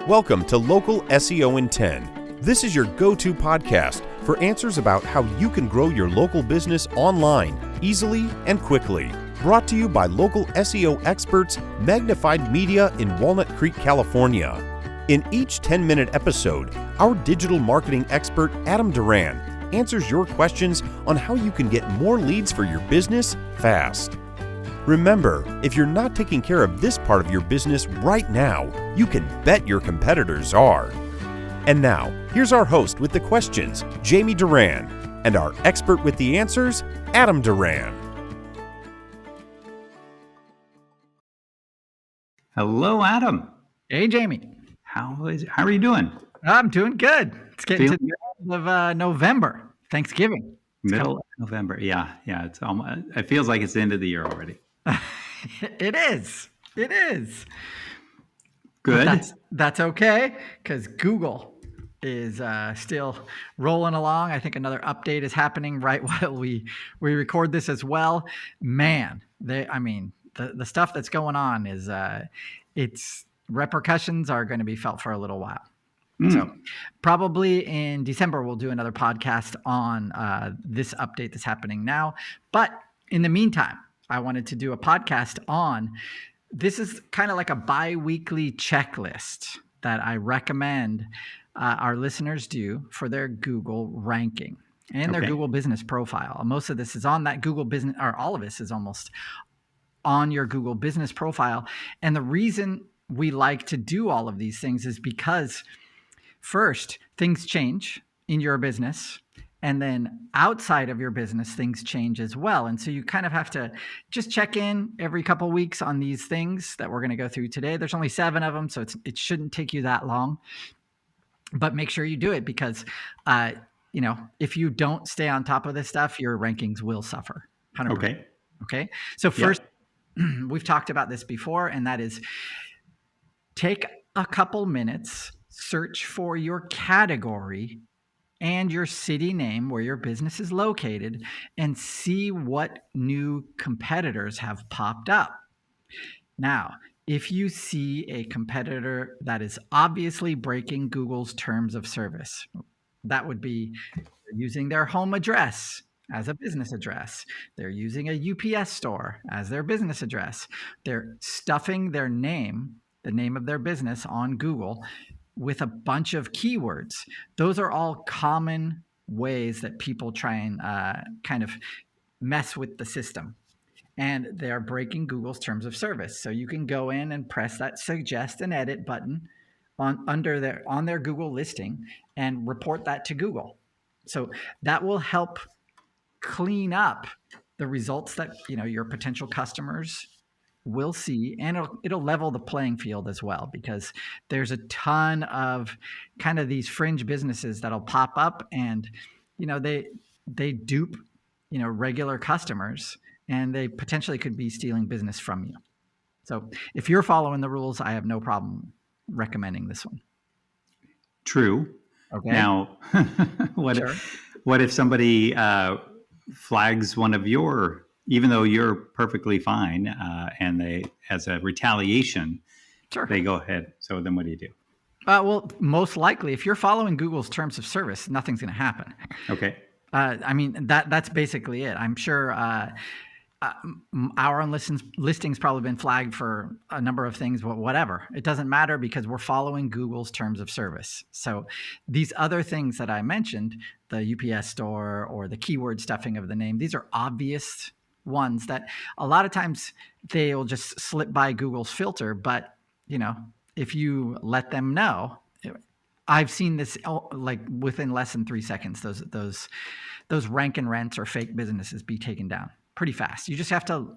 Welcome to Local SEO in 10. This is your go-to podcast for answers about how you can grow your local business online, easily and quickly. Brought to you by local SEO experts, Magnified Media in Walnut Creek, California. In each 10-minute episode, our digital marketing expert, Adam Duran, answers your questions on how you can get more leads for your business fast. Remember, if you're not taking care of this part of your business right now, you can bet your competitors are. And now, here's our host with the questions, Jamie Duran, and our expert with the answers, Adam Duran. Hello, Adam. Hey, Jamie. How are you doing? I'm doing good. It's getting to the end of November, Thanksgiving. Middle of November. Yeah. It's almost. It feels like it's the end of the year already. It is. Good. That's okay, because Google is still rolling along. I think another update is happening right while we record this as well. Man, the stuff that's going on is its repercussions are going to be felt for a little while. So probably in December, we'll do another podcast on this update that's happening now. But in the meantime, I wanted to do a podcast on, this is kind of like a bi-weekly checklist that I recommend our listeners do for their Google ranking and their Google business profile. Most of this is on that Google business, or all of this is almost on your Google business profile. And the reason we like to do all of these things is because first, things change in your business, and then outside of your business, things change as well. And so you kind of have to just check in every couple of weeks on these things that we're going to go through today. There's only 7 of them, so it shouldn't take you that long. But make sure you do it because, if you don't stay on top of this stuff, your rankings will suffer. 100%. Okay. So first, we've talked about this before, and that is take a couple minutes, search for your category and your city name where your business is located, and see what new competitors have popped up. Now, if you see a competitor that is obviously breaking Google's terms of service, that would be using their home address as a business address. They're using a UPS store as their business address. They're stuffing their name, the name of their business, on Google with a bunch of keywords. Those are all common ways that people try and kind of mess with the system. And they're breaking Google's terms of service. So you can go in and press that suggest and edit button on their Google listing and report that to Google. So that will help clean up the results that your potential customers will see, and it'll level the playing field as well, because there's a ton of kind of these fringe businesses that'll pop up, and they dupe regular customers, and they potentially could be stealing business from you. So if you're following the rules, I have no problem recommending this one. True. Okay. Now, what if somebody flags one of your, even though you're perfectly fine, and they, as a retaliation, they go ahead. So then what do you do? Well, most likely, if you're following Google's terms of service, nothing's going to happen. Okay. That's basically it. I'm sure our own listing's probably been flagged for a number of things, but whatever. It doesn't matter because we're following Google's terms of service. So these other things that I mentioned, the UPS store or the keyword stuffing of the name, these are obvious ones that a lot of times they'll just slip by Google's filter. But, if you let them know, I've seen this like within less than 3 seconds, those rank and rents or fake businesses be taken down pretty fast. You just have to,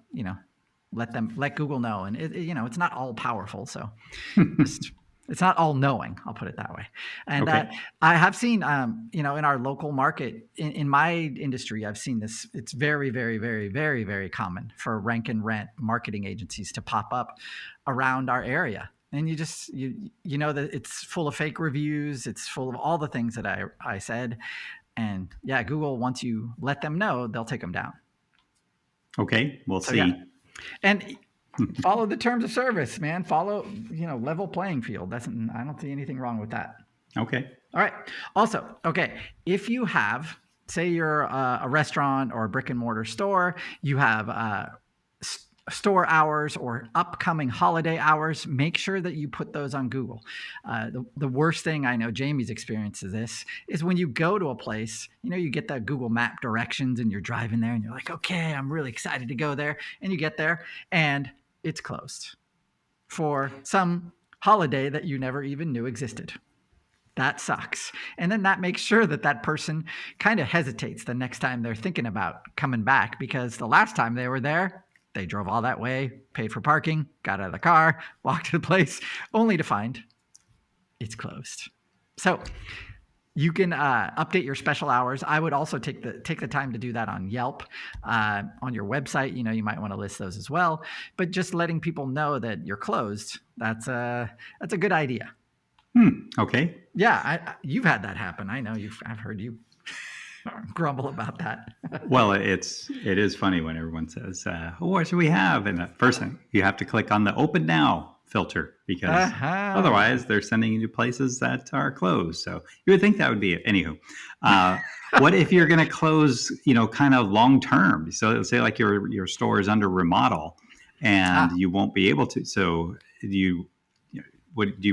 let Google know. And it's not all powerful. So it's not all knowing, I'll put it that way. And I have seen, in our local market, in my industry, I've seen this. It's very, very, very, very, very common for rank and rent marketing agencies to pop up around our area. And you know that it's full of fake reviews. It's full of all the things that I said. And Google, once you let them know, they'll take them down. Okay, we'll see. Yeah. And follow the terms of service, man. Follow, level playing field. I don't see anything wrong with that. Okay. All right. Also, okay, if you have, say you're a restaurant or a brick and mortar store, you have store hours or upcoming holiday hours, make sure that you put those on Google. The worst thing, I know Jamie's experience of this, is when you go to a place, you get that Google map directions and you're driving there and you're like, okay, I'm really excited to go there. And you get there and it's closed for some holiday that you never even knew existed. That sucks. And then that makes sure that person kind of hesitates the next time they're thinking about coming back, because the last time they were there, they drove all that way, paid for parking, got out of the car, walked to the place, only to find it's closed. So you can update your special hours. I would also take the time to do that on Yelp, on your website. You might want to list those as well. But just letting people know that you're closed, that's a good idea. Okay. Yeah, you've had that happen. I know I've heard you grumble about that. Well, it is funny when everyone says, what should we have? And the first thing, you have to click on the open now filter, because otherwise they're sending you to places that are closed. So you would think that would be it. Anywho, what if you're going to close, kind of long term? So let's say like your store is under remodel and you won't be able to. So do you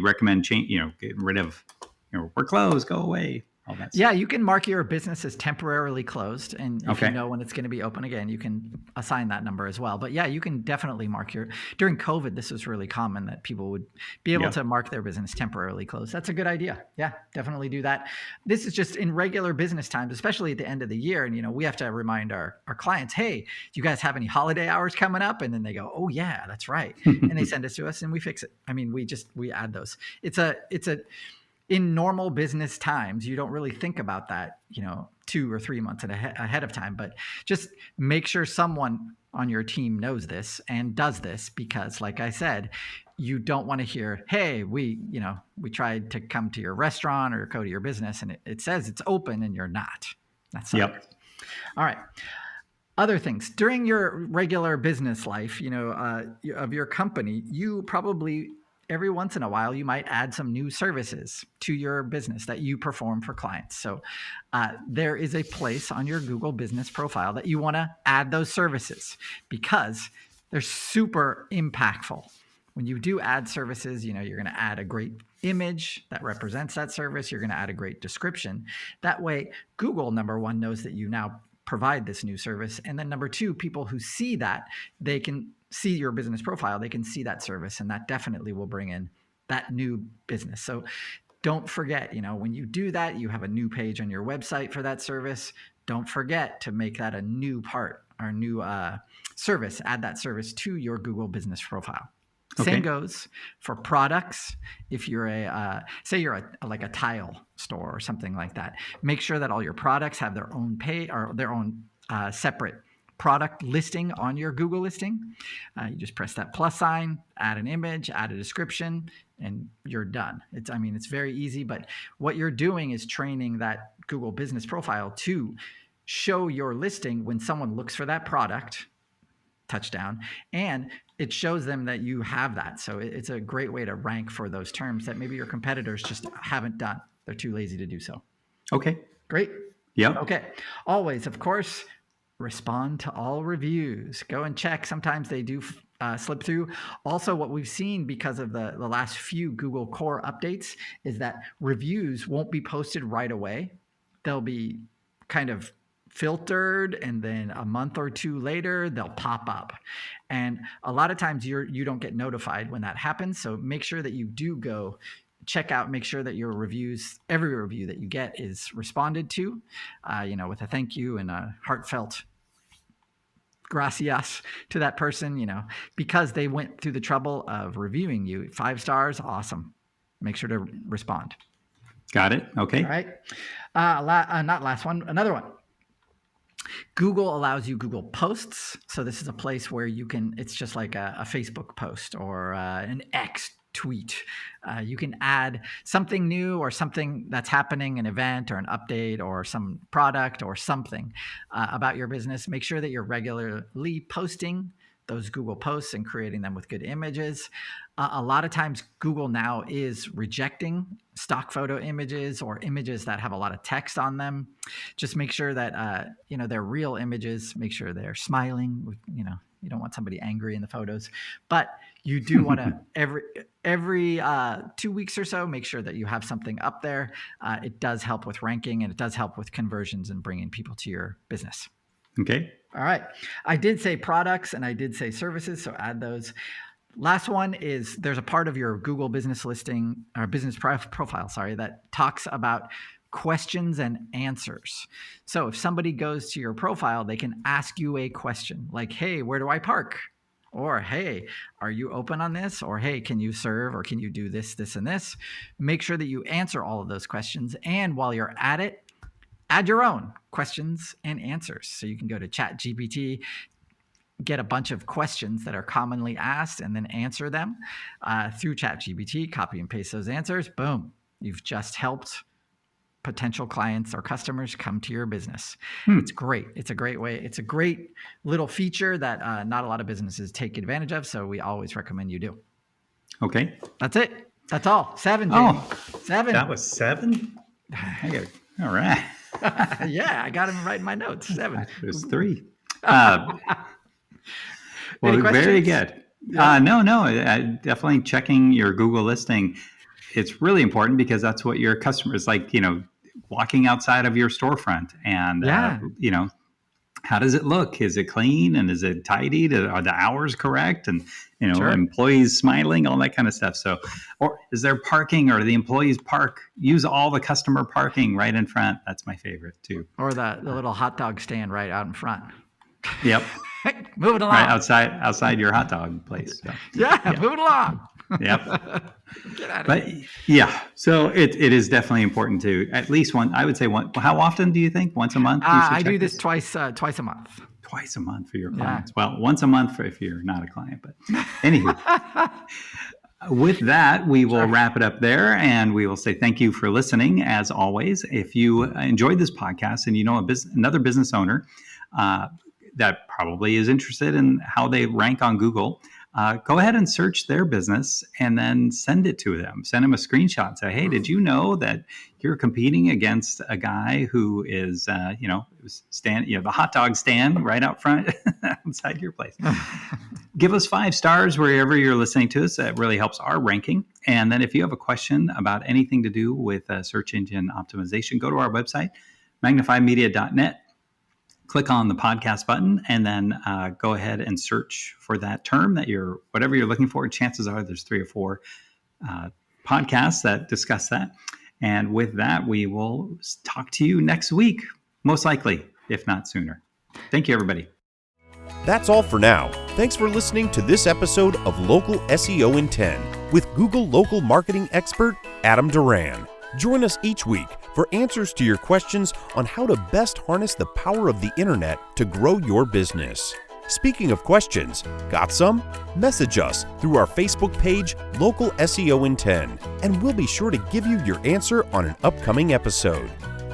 recommend getting rid of, we're closed, go away? All that stuff. Yeah, you can mark your business as temporarily closed. And if Okay. you know when it's going to be open again, you can assign that number as well. But yeah, you can definitely mark during COVID, this was really common that people would be able to mark their business temporarily closed. That's a good idea. Yeah, definitely do that. This is just in regular business times, especially at the end of the year. And, we have to remind our clients, hey, do you guys have any holiday hours coming up? And then they go, oh yeah, that's right. And they send it to us and we fix it. I mean, we add those. In normal business times, you don't really think about that, 2 or 3 months ahead of time, but just make sure someone on your team knows this and does this, because like I said, you don't want to hear, hey, we tried to come to your restaurant or go to your business and it says it's open and you're not. That's not good. All right. Other things during your regular business life, of your company, you probably every once in a while, you might add some new services to your business that you perform for clients. So there is a place on your Google business profile that you want to add those services, because they're super impactful. When you do add services, you're going to add a great image that represents that service. You're going to add a great description. That way, Google, number one, knows that you now provide this new service. And then number two, people who see that, they can see your business profile, they can see that service, and that definitely will bring in that new business. So don't forget, when you do that, you have a new page on your website for that service. Don't forget to make that a new part, or new service. Add that service to your Google business profile. Okay. Same goes for products. If you're say you're like a tile store or something like that, make sure that all your products have their own pay or their own separate product listing on your Google listing. You just press that plus sign, add an image, add a description, and you're done. It's very easy, but what you're doing is training that Google business profile to show your listing when someone looks for that product, touchdown, and it shows them that you have that. So it's a great way to rank for those terms that maybe your competitors just haven't done. They're too lazy to do so. Okay. Great. Yeah. Okay. Always, of course, respond to all reviews. Go and check. Sometimes they do slip through. Also, what we've seen because of the last few Google Core updates is that reviews won't be posted right away. They'll be kind of filtered, and then a month or two later, they'll pop up. And a lot of times you don't get notified when that happens. So make sure that you do go check out, make sure that your reviews, every review that you get is responded to, with a thank you and a heartfelt gracias to that person, because they went through the trouble of reviewing you. 5 stars, awesome. Make sure to respond. Got it. Okay. All right. Not last one, another one. Google allows you Google Posts. So this is a place where it's just like a Facebook post or an X tweet. You can add something new or something that's happening, an event or an update or some product or something about your business. Make sure that you're regularly posting those Google posts and creating them with good images. A lot of times Google now is rejecting stock photo images or images that have a lot of text on them. Just make sure that, they're real images. Make sure they're smiling. You don't want somebody angry in the photos, but you do want to every 2 weeks or so, make sure that you have something up there. It does help with ranking, and it does help with conversions and bringing people to your business. Okay. All right. I did say products and I did say services, so add those. Last one is there's a part of your Google business listing or business profile, that talks about questions and answers. So if somebody goes to your profile, they can ask you a question like, hey, where do I park? Or, hey, are you open on this? Or, hey, can you serve? Or can you do this, this, and this? Make sure that you answer all of those questions. And while you're at it, add your own questions and answers. So you can go to ChatGPT, get a bunch of questions that are commonly asked, and then answer them through ChatGPT, copy and paste those answers. Boom. You've just helped potential clients or customers come to your business. It's great. It's a great way. It's a great little feature that not a lot of businesses take advantage of. So we always recommend you do. Okay. That's it. That's all. 7, Jamie. 7. That was 7? All right. Yeah, I got him right in my notes. 7. It was 3. Well, very good. Yeah. No, definitely checking your Google listing. It's really important because that's what your customers like, walking outside of your storefront and, how does it look? Is it clean? And is it tidied? Are the hours correct? And, Sure. employees smiling, all that kind of stuff. So, or is there parking, or the employees use all the customer parking right in front? That's my favorite too. Or the little hot dog stand right out in front. Yep. Move it along. Right outside your hot dog place. So, move it along. Yep. Get out of But here. yeah, so it is definitely important to at least one. I would say one. How often do you think? Once a month? You should I check do this twice a month. Twice a month for your clients. Well, once a month if you're not a client. But anywho, with that, we will wrap it up there, and we will say thank you for listening. As always, if you enjoyed this podcast and you know another business owner that probably is interested in how they rank on Google, go ahead and search their business and then send it to them. Send them a screenshot and say, hey, did you know that you're competing against a guy who is, the hot dog stand right out front outside your place? Give us 5 stars wherever you're listening to us. That really helps our ranking. And then if you have a question about anything to do with search engine optimization, go to our website, magnifiedmedia.net. Click on the podcast button and then go ahead and search for that term whatever you're looking for. Chances are there's 3 or 4 podcasts that discuss that. And with that, we will talk to you next week, most likely, if not sooner. Thank you, everybody. That's all for now. Thanks for listening to this episode of Local SEO in 10 with Google local marketing expert Adam Duran. Join us each week for answers to your questions on how to best harness the power of the internet to grow your business. Speaking of questions, got some? Message us through our Facebook page, Local SEO in 10, and we'll be sure to give you your answer on an upcoming episode.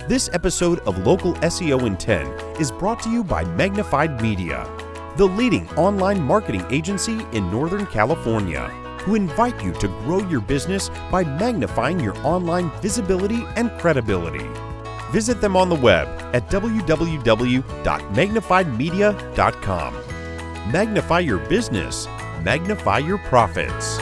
This episode of Local SEO in 10 is brought to you by Magnified Media, the leading online marketing agency in Northern California, who invite you to grow your business by magnifying your online visibility and credibility. Visit them on the web at www.magnifiedmedia.com. Magnify your business, magnify your profits.